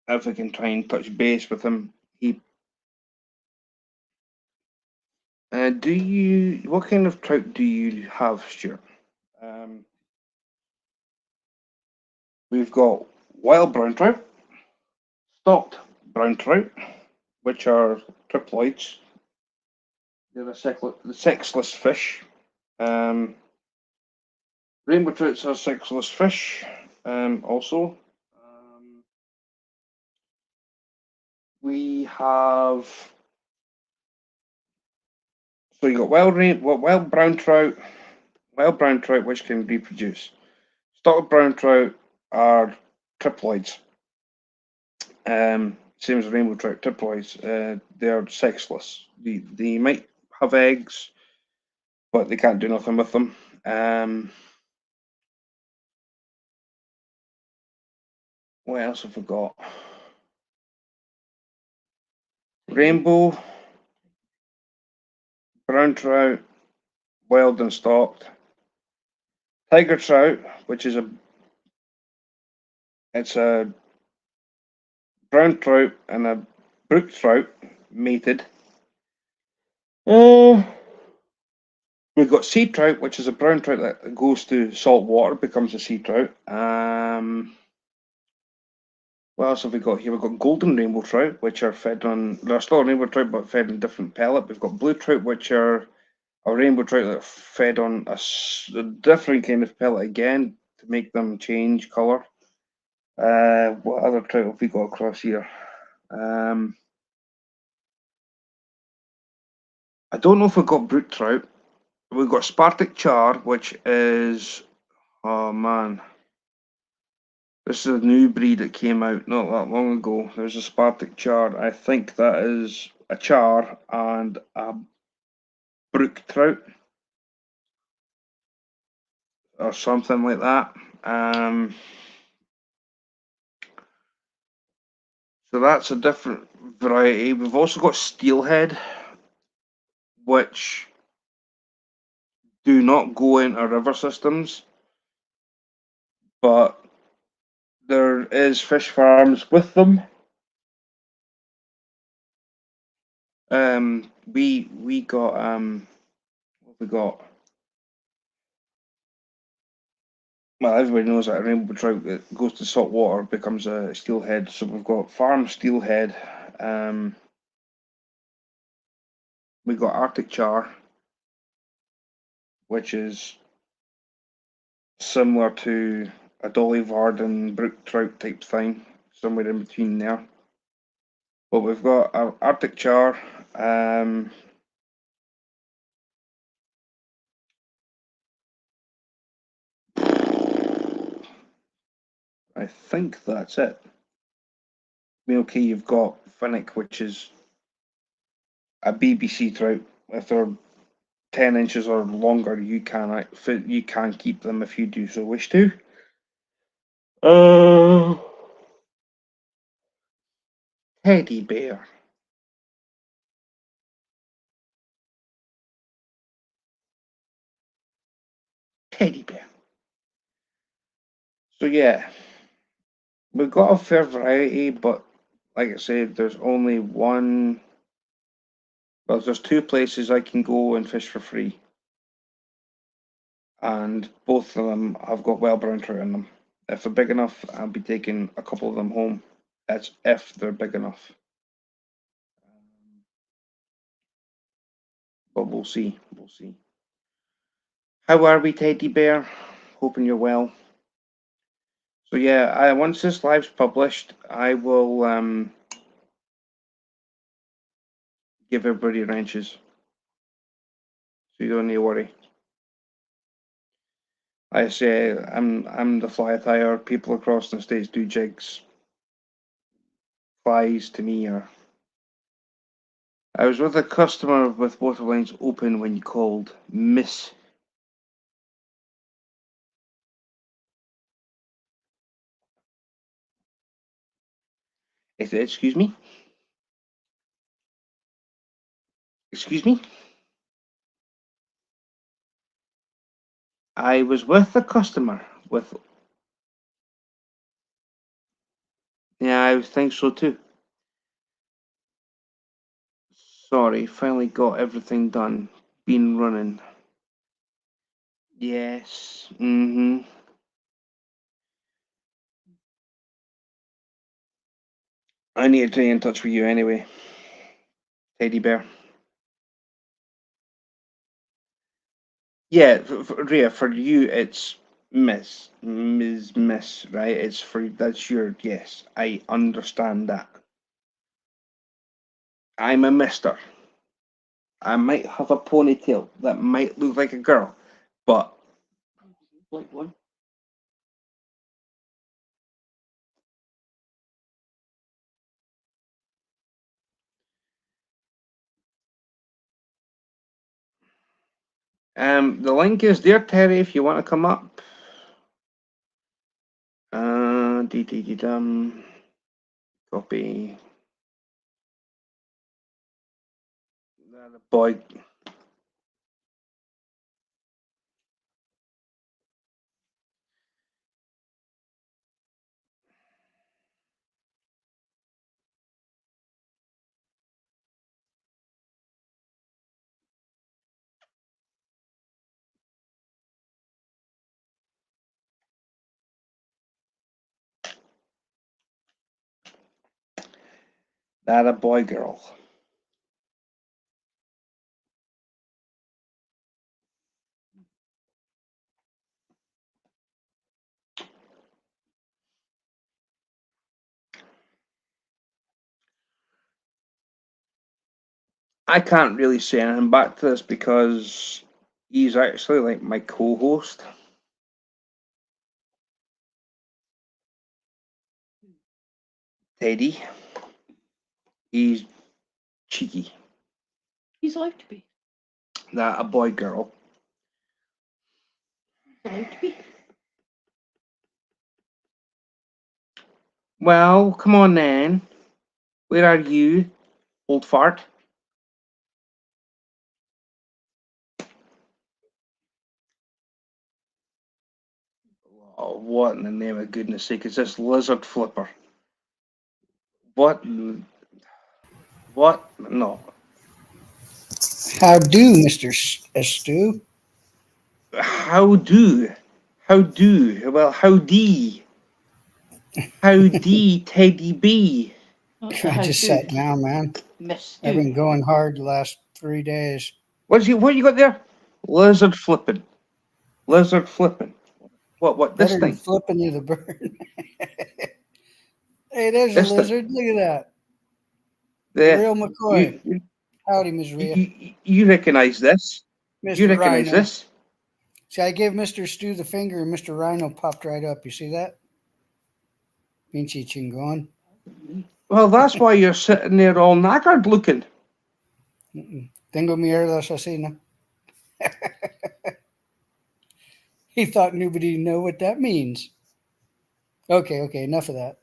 if I can try and touch base with him. Do you? What kind of trout do you have, Stuart? We've got wild brown trout, stocked brown trout, which are triploids. They're the sexless fish. Rainbow trouts are sexless fish. Also, we have. So you got wild brown trout, which can reproduce. Stocked brown trout are triploids. Same as rainbow trout, triploids. They're sexless. They might have eggs, but they can't do nothing with them. What else have we got? Rainbow, brown trout, wild and stocked. Tiger trout, which is it's a brown trout and a brook trout mated. We've got sea trout, which is a brown trout that goes to salt water, becomes a sea trout. What else have we got here? We've got golden rainbow trout, which are fed on. They're still a rainbow trout, but fed on different pellet. We've got blue trout, which are a rainbow trout that are fed on a different kind of pellet again to make them change colour. What other trout have we got across here? I don't know if we've got brook trout. We've got Spartic char, which is, oh man, this is a new breed that came out not that long ago. There's a Spartic char. I think that is a char and a brook trout or something like that. So that's a different variety. We've also got steelhead, which do not go into river systems, but there is fish farms with them. We got what we got. Well, everybody knows that a rainbow trout that goes to salt water becomes a steelhead. So we've got farm steelhead. We got Arctic char, which is similar to a Dolly Varden brook trout type thing, somewhere in between there. But we've got our Arctic char. I think that's it. Okay, you've got Finnick, which is a BBC trout. If they're 10 inches or longer, you can keep them if you do so wish to. Teddy bear. Teddy bear. So yeah, we've got a fair variety, but like I said, there's only one. Well, there's two places I can go and fish for free, and both of them have got well brown trout in them. If they're big enough, I'll be taking a couple of them home. That's if they're big enough. But we'll see. We'll see. How are we, Teddy Bear? Hoping you're well. So yeah, once this live's published, I will give everybody wrenches, so you don't need to worry. I say I'm the fly attire. People across the states do jigs. Flies to me are. I was with a customer with both lines open when you called, Miss. Excuse me? Excuse me? I was with a customer with. Yeah, I think so too. Sorry, finally got everything done. Been running. Yes. Mm-hmm. I need to get in touch with you anyway, Teddy Bear. Yeah, Rhea, for you it's Miss, right? It's for that's your yes. I understand that. I'm a Mister. I might have a ponytail that might look like a girl, but Like one. the link is there, Terry, if you want to come up. Copy. The boy. That a boy, girl. I can't really say anything back to this because he's actually like my co-host. Teddy. He's cheeky. He's allowed to be. That a boy, girl. He's allowed to be. Well, come on then. Where are you, old fart? Oh, what in the name of goodness sake is this lizard flipper? What? What? No. How do, Mr. Stu? How do? How do? Well, howdy. Howdy, Teddy B. I just sat down, man. Miss I've been going hard the last 3 days. What you got there? Lizard flipping. Lizard flipping. What, this Better than thing? flipping you the bird. Hey, there's This a lizard. Look at that. There. Real McCoy. You, Howdy, Ms. Rhea. you recognize this? You Mr. recognize Rhino. this? See, I gave Mr. Stu the finger and Mr. Rhino popped right up. You see that? Pinchy chingon. Well, that's why you're sitting there all knackered looking. Tengo mierda asesina. He thought nobody know what that means. Okay, enough of that.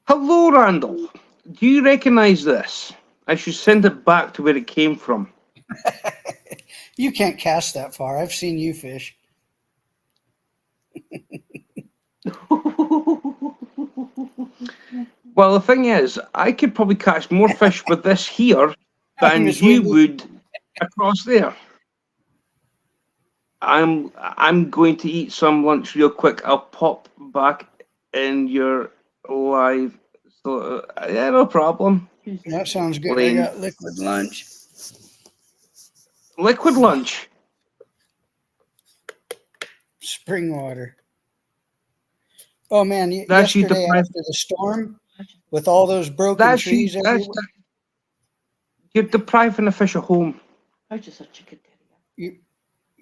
Hello, Randall. Do you recognize this? I should send it back to where it came from. You can't cast that far. I've seen you fish. Well, the thing is, I could probably catch more fish with this here than Miss you Wendy. would across there. I'm going to eat some lunch real quick. I'll pop back in your live. So yeah, no problem. That sounds good. I Lane. got liquid lunch. Liquid lunch. Spring water. Oh man, That's you yesterday deprived. after the storm, with all those broken That's you. trees everywhere. You're depriving the fish a home.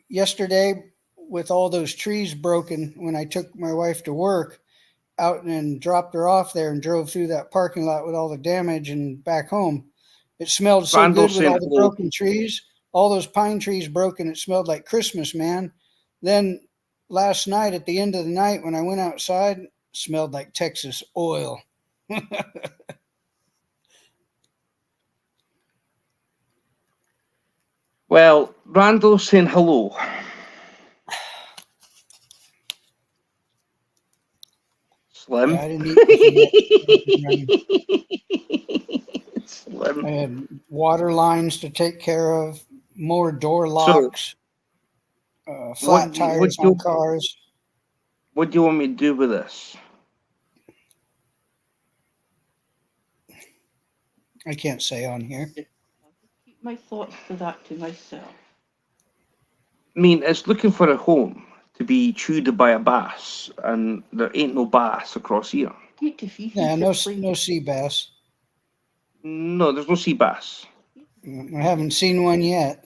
Yesterday, with all those trees broken, when I took my wife to work, out and dropped her off there and drove through that parking lot with all the damage and back home, it smelled so Randall good with all sent the hello. broken trees, all those pine trees broken. It smelled like Christmas, man. Then last night, at the end of the night, when I went outside, it smelled like Texas oil. Well, Randall saying hello. Slim. Yeah, I didn't eat anything yet. Slim. I had water lines to take care of, more door locks, flat tires on cars. What do you want me to do with this? I can't say on here. Keep my thoughts for that to myself. I mean, it's looking for a home to be chewed by a bass, and there ain't no bass across here. Need to feed Yeah, it no plain. sea bass. No, there's no sea bass. I haven't seen one yet.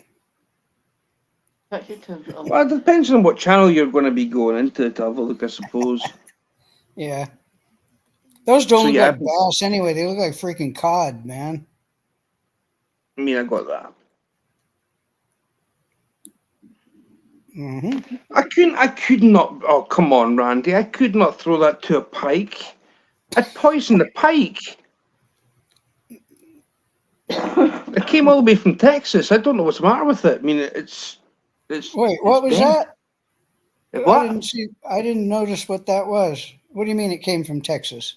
Touch it to a Well, it depends on what channel you're going to be going into to have a look, I suppose. Yeah. Those don't So, look yeah, like bass anyway. They look like freaking cod, man. I mean, I got that. Mm-hmm. I could not. Oh, come on, Randy. I could not throw that to a pike. I'd poison the pike. It came all the way from Texas. I don't know what's the matter with it. I mean, it's. Wait, what was dead. that? What? I didn't notice what that was. What do you mean it came from Texas?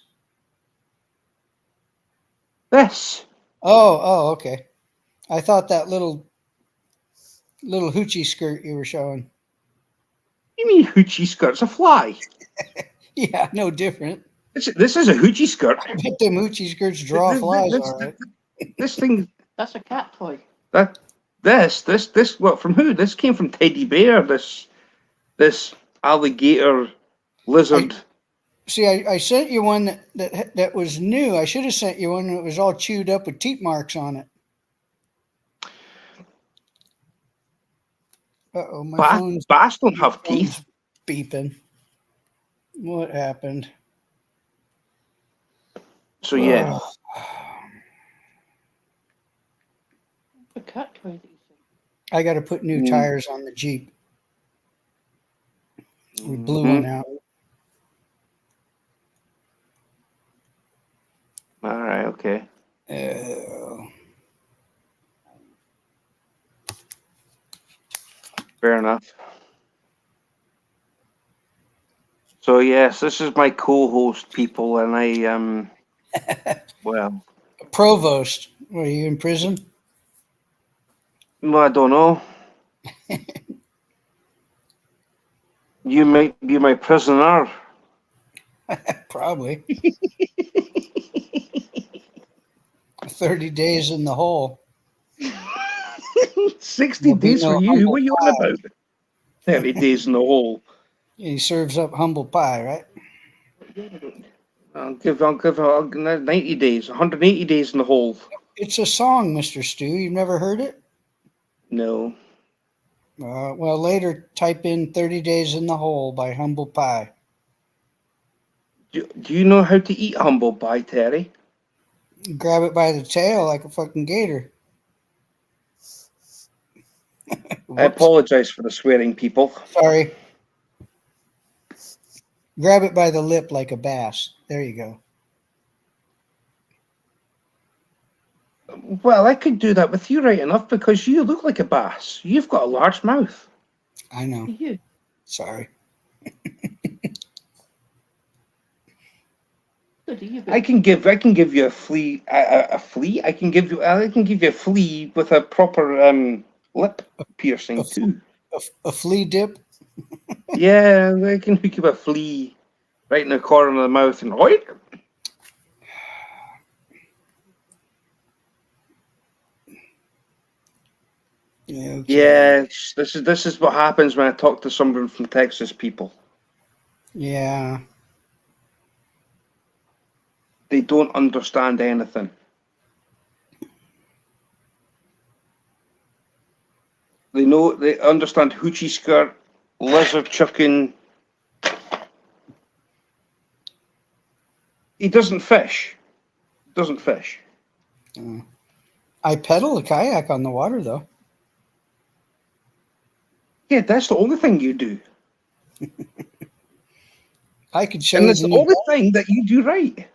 This. Oh, okay. I thought that little hoochie skirt you were showing. You mean hoochie skirt's a fly? Yeah, no different. This is a hoochie skirt. I bet them hoochie skirts draw flies, all right. This thing. That's a cat toy. This. What from who? This came from Teddy Bear. This alligator lizard. See, I sent you one that was new. I should have sent you one that was all chewed up with teeth marks on it. Uh-oh, my phone's Bass don't have teeth. beeping. What happened? So yeah. A cat toy that you said. I got to put new tires on the Jeep. We blew one out. All right. Okay. Fair enough. So yes, this is my co-host, people, and I well, Provost, what, are you in prison? I don't know. You might be my prisoner. Probably. 30 days in the hole. 60 Will be days no for you. humble What are you on about? 30 days in the hole. He serves up humble pie, right? I'll give 90 days, 180 days in the hole. It's a song, Mr. Stu. You've never heard it? No. Well, later type in 30 Days in the Hole by Humble Pie. Do you know how to eat humble pie, Terry? Grab it by the tail like a fucking gator. I apologize for the swearing, people. Sorry. Grab it by the lip like a bass. There you go. Well, I could do that with you right enough because you look like a bass. You've got a large mouth. I know. You. Sorry. do you? I can give you a flea. A flea. I can give you a flea with a proper lip piercing too. A flea dip. Yeah, I can hook you a flea right in the corner of the mouth and oink. Yeah. Okay. Yes, this is what happens when I talk to someone from Texas. People, Yeah. they don't understand anything. They understand hoochie skirt, lizard chucking. He doesn't fish. Doesn't fish. I pedal a kayak on the water though. Yeah, that's the only thing you do. I could show And you it's the the new. only thing that you do right.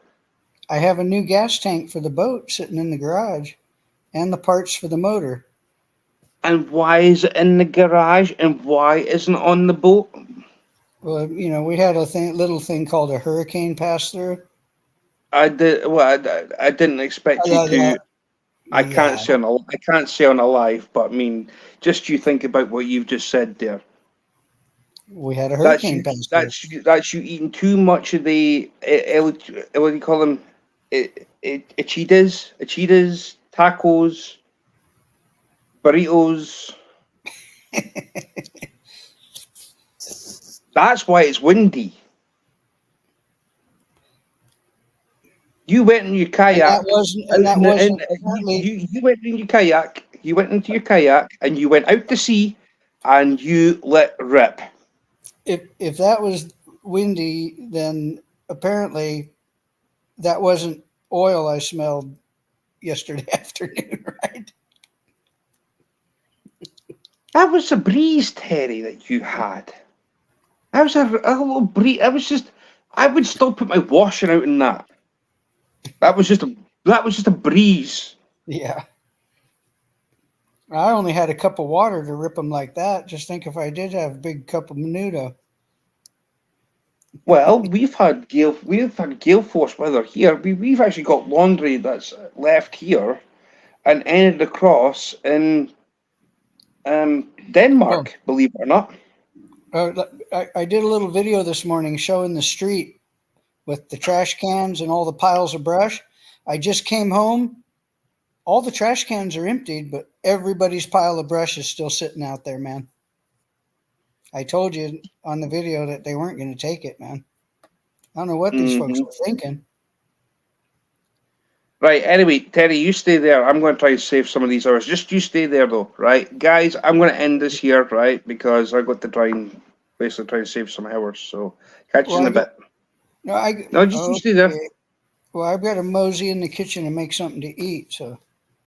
I have a new gas tank for the boat sitting in the garage, and the parts for the motor. And why is it in the garage and why isn't it on the boat? Well, you know, we had a little thing called a hurricane pass through. I didn't expect you to. I can't say on a live, but I mean, just you think about what you've just said there. We had a That's hurricane you. pass through. That's you eating too much of the what do you call them? Achitas, tacos, burritos. That's why it's windy. You went in your kayak. You went in your kayak. You went into your kayak and you went out to sea, and you let rip. If that was windy, then apparently that wasn't oil I smelled yesterday afternoon, right? That was a breeze, Terry, that you had. That was a little breeze. I would still put my washing out in that. That was just a breeze. Yeah. I only had a cup of water to rip them like that. Just think if I did have a big cup of menudo. Well, we've had gale force weather here. We've actually got laundry that's left here and ended across in Denmark, believe it or not. I did a little video this morning showing the street with the trash cans and all the piles of brush. I just came home. All the trash cans are emptied, but everybody's pile of brush is still sitting out there, man. I told you on the video that they weren't going to take it, man. I don't know what these folks are thinking. Right, anyway, Terry, you stay there. I'm going to try to save some of these hours. Just you stay there, though, right? Guys, I'm going to end this here, right? Because I've got to try and save some hours. So, catch you in a bit. You stay there. Well, I've got to mosey in the kitchen and make something to eat, so.